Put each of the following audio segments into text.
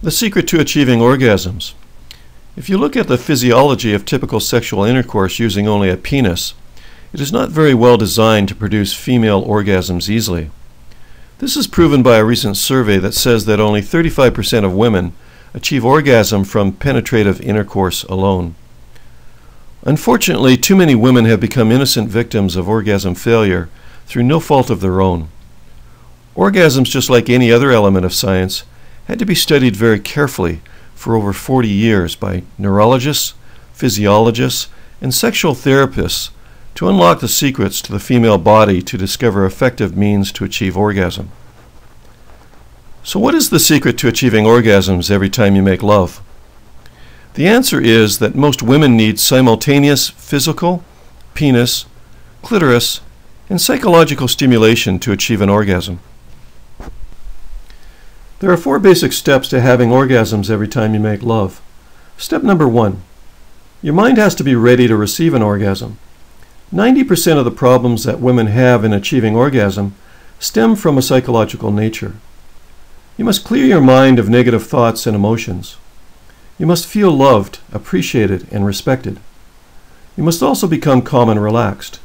The secret to achieving orgasms. If you look at the physiology of typical sexual intercourse using only a penis, it is not very well designed to produce female orgasms easily. This is proven by a recent survey that says that only 35% of women achieve orgasm from penetrative intercourse alone. Unfortunately, too many women have become innocent victims of orgasm failure through no fault of their own. Orgasms, just like any other element of science, had to be studied very carefully for over 40 years by neurologists, physiologists, and sexual therapists to unlock the secrets to the female body to discover effective means to achieve orgasm. So what is the secret to achieving orgasms every time you make love? The answer is that most women need simultaneous physical, penis, clitoris, and psychological stimulation to achieve an orgasm. There are 4 basic steps to having orgasms every time you make love. Step number 1. Your mind has to be ready to receive an orgasm. 90% of the problems that women have in achieving orgasm stem from a psychological nature. You must clear your mind of negative thoughts and emotions. You must feel loved, appreciated, and respected. You must also become calm and relaxed.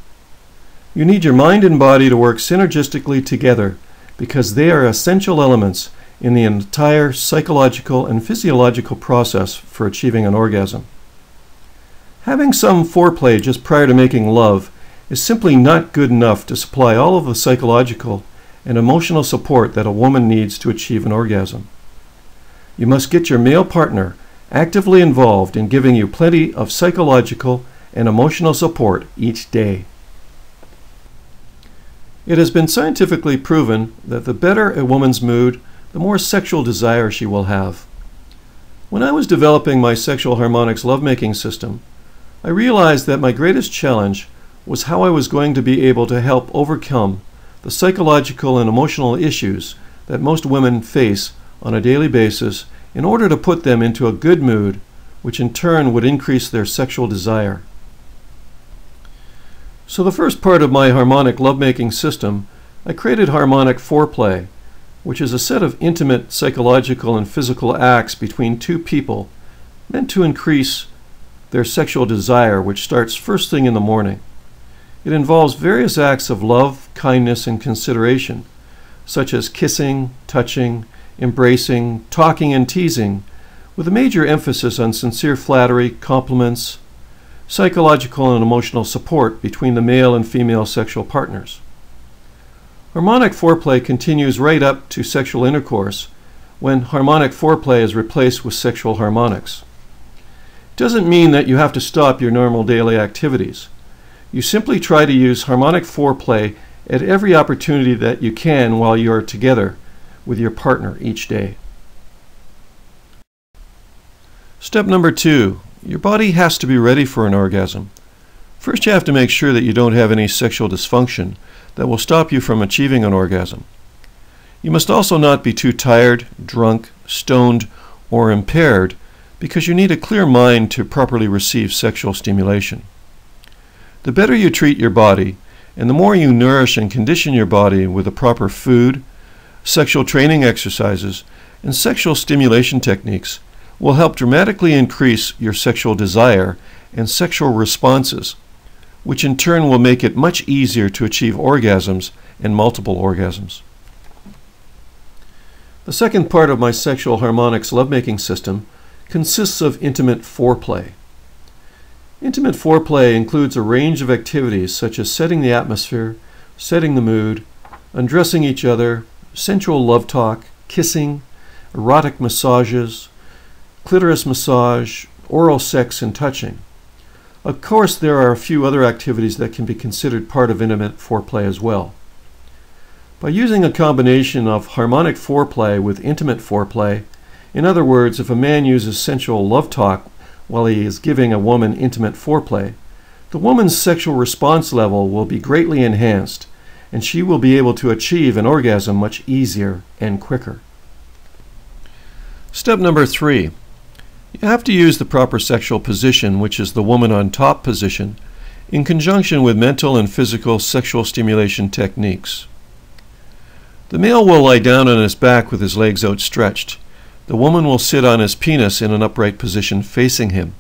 You need your mind and body to work synergistically together because they are essential elements in the entire psychological and physiological process for achieving an orgasm. Having some foreplay just prior to making love is simply not good enough to supply all of the psychological and emotional support that a woman needs to achieve an orgasm. You must get your male partner actively involved in giving you plenty of psychological and emotional support each day. It has been scientifically proven that the better a woman's mood, the more sexual desire she will have. When I was developing my sexual harmonics lovemaking system, I realized that my greatest challenge was how I was going to be able to help overcome the psychological and emotional issues that most women face on a daily basis in order to put them into a good mood, which in turn would increase their sexual desire. So the first part of my harmonic lovemaking system, I created Harmonic Foreplay, which is a set of intimate psychological and physical acts between 2 people meant to increase their sexual desire, which starts first thing in the morning. It involves various acts of love, kindness, and consideration, such as kissing, touching, embracing, talking, and teasing, with a major emphasis on sincere flattery, compliments, psychological and emotional support between the male and female sexual partners. Harmonic foreplay continues right up to sexual intercourse when harmonic foreplay is replaced with sexual harmonics. It doesn't mean that you have to stop your normal daily activities. You simply try to use harmonic foreplay at every opportunity that you can while you are together with your partner each day. Step number 2. Your body has to be ready for an orgasm. First, you have to make sure that you don't have any sexual dysfunction that will stop you from achieving an orgasm. You must also not be too tired, drunk, stoned, or impaired because you need a clear mind to properly receive sexual stimulation. The better you treat your body, and the more you nourish and condition your body with the proper food, sexual training exercises, and sexual stimulation techniques, will help dramatically increase your sexual desire and sexual responses, which in turn will make it much easier to achieve orgasms and multiple orgasms. The second part of my sexual harmonics lovemaking system consists of intimate foreplay. Intimate foreplay includes a range of activities such as setting the atmosphere, setting the mood, undressing each other, sensual love talk, kissing, erotic massages, clitoris massage, oral sex, and touching. Of course, there are a few other activities that can be considered part of intimate foreplay as well. By using a combination of harmonic foreplay with intimate foreplay, in other words, if a man uses sensual love talk while he is giving a woman intimate foreplay, the woman's sexual response level will be greatly enhanced, and she will be able to achieve an orgasm much easier and quicker. Step number 3. You have to use the proper sexual position, which is the woman on top position, in conjunction with mental and physical sexual stimulation techniques. The male will lie down on his back with his legs outstretched, the woman will sit on his penis in an upright position facing him.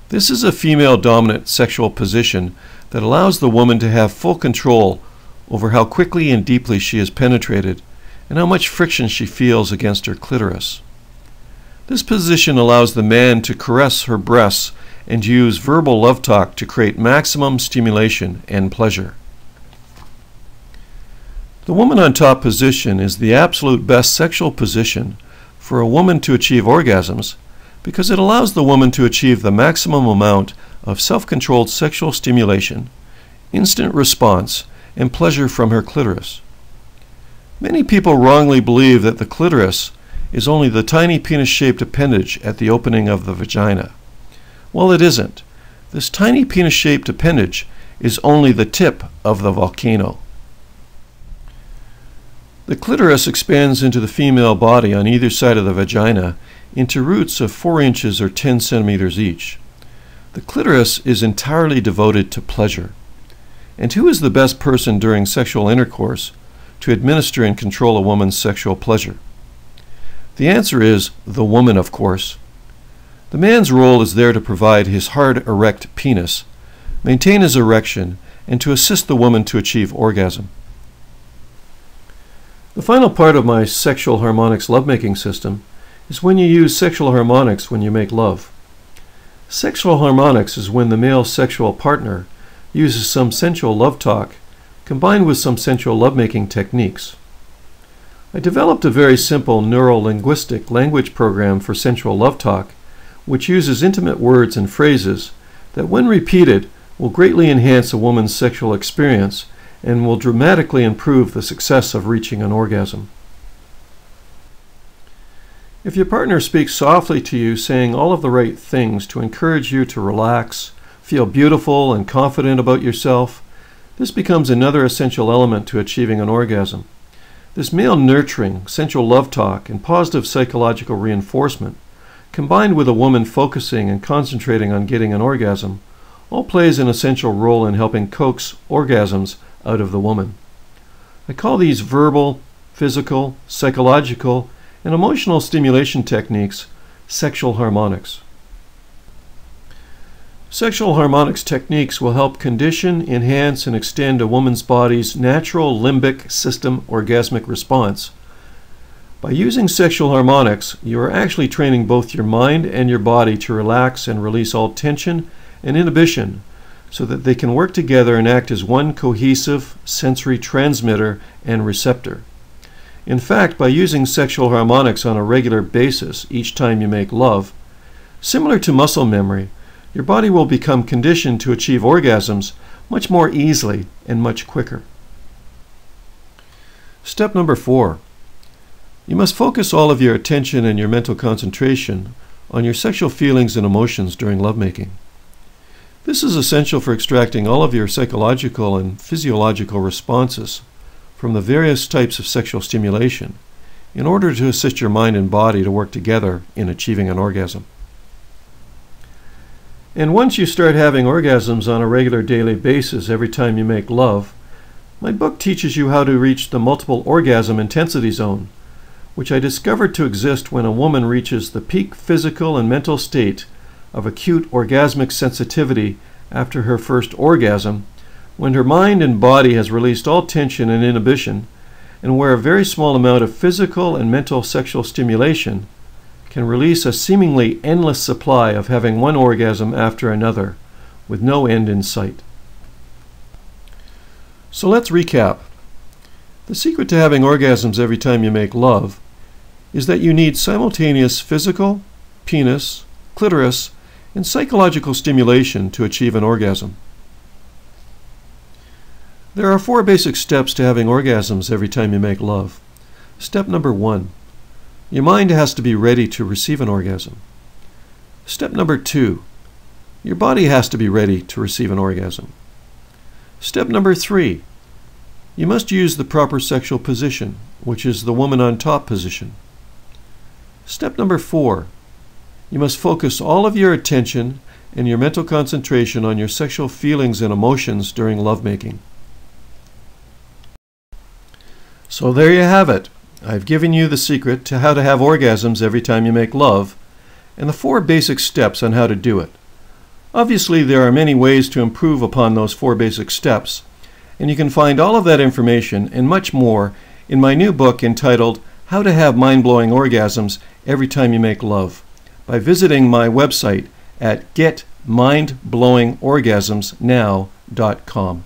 This is a female-dominant sexual position that allows the woman to have full control over how quickly and deeply she is penetrated and how much friction she feels against her clitoris. This position allows the man to caress her breasts and use verbal love talk to create maximum stimulation and pleasure. The woman on top position is the absolute best sexual position for a woman to achieve orgasms because it allows the woman to achieve the maximum amount of self-controlled sexual stimulation, instant response, and pleasure from her clitoris. Many people wrongly believe that the clitoris is only the tiny penis-shaped appendage at the opening of the vagina. Well, it isn't. This tiny penis-shaped appendage is only the tip of the volcano. The clitoris expands into the female body on either side of the vagina into roots of 4 inches or 10 centimeters each. The clitoris is entirely devoted to pleasure. And who is the best person during sexual intercourse to administer and control a woman's sexual pleasure? The answer is the woman, of course. The man's role is there to provide his hard, erect penis, maintain his erection, and to assist the woman to achieve orgasm. The final part of my sexual harmonics lovemaking system is when you use sexual harmonics when you make love. Sexual harmonics is when the male sexual partner uses some sensual love talk combined with some sensual lovemaking techniques. I developed a very simple neuro-linguistic language program for sensual love talk which uses intimate words and phrases that, when repeated, will greatly enhance a woman's sexual experience and will dramatically improve the success of reaching an orgasm. If your partner speaks softly to you, saying all of the right things to encourage you to relax, feel beautiful and confident about yourself, this becomes another essential element to achieving an orgasm. This male nurturing, sensual love talk, and positive psychological reinforcement, combined with a woman focusing and concentrating on getting an orgasm, all plays an essential role in helping coax orgasms out of the woman. I call these verbal, physical, psychological, and emotional stimulation techniques sexual harmonics. Sexual harmonics techniques will help condition, enhance, and extend a woman's body's natural limbic system orgasmic response. By using sexual harmonics, you are actually training both your mind and your body to relax and release all tension and inhibition so that they can work together and act as one cohesive sensory transmitter and receptor. In fact, by using sexual harmonics on a regular basis each time you make love, similar to muscle memory, your body will become conditioned to achieve orgasms much more easily and much quicker. Step number 4. You must focus all of your attention and your mental concentration on your sexual feelings and emotions during lovemaking. This is essential for extracting all of your psychological and physiological responses from the various types of sexual stimulation in order to assist your mind and body to work together in achieving an orgasm. And once you start having orgasms on a regular daily basis every time you make love, my book teaches you how to reach the multiple orgasm intensity zone, which I discovered to exist when a woman reaches the peak physical and mental state of acute orgasmic sensitivity after her first orgasm, when her mind and body has released all tension and inhibition, and where a very small amount of physical and mental sexual stimulation can release a seemingly endless supply of having one orgasm after another, with no end in sight. So let's recap. The secret to having orgasms every time you make love is that you need simultaneous physical, penis, clitoris, and psychological stimulation to achieve an orgasm. There are 4 basic steps to having orgasms every time you make love. Step number 1. Your mind has to be ready to receive an orgasm. Step number 2. Your body has to be ready to receive an orgasm. Step number 3. You must use the proper sexual position, which is the woman on top position. Step number 4. You must focus all of your attention and your mental concentration on your sexual feelings and emotions during lovemaking. So there you have it, I've given you the secret to how to have orgasms every time you make love, and the 4 basic steps on how to do it. Obviously, there are many ways to improve upon those 4 basic steps, and you can find all of that information and much more in my new book entitled How to Have Mind-Blowing Orgasms Every Time You Make Love by visiting my website at getmindblowingorgasmsnow.com.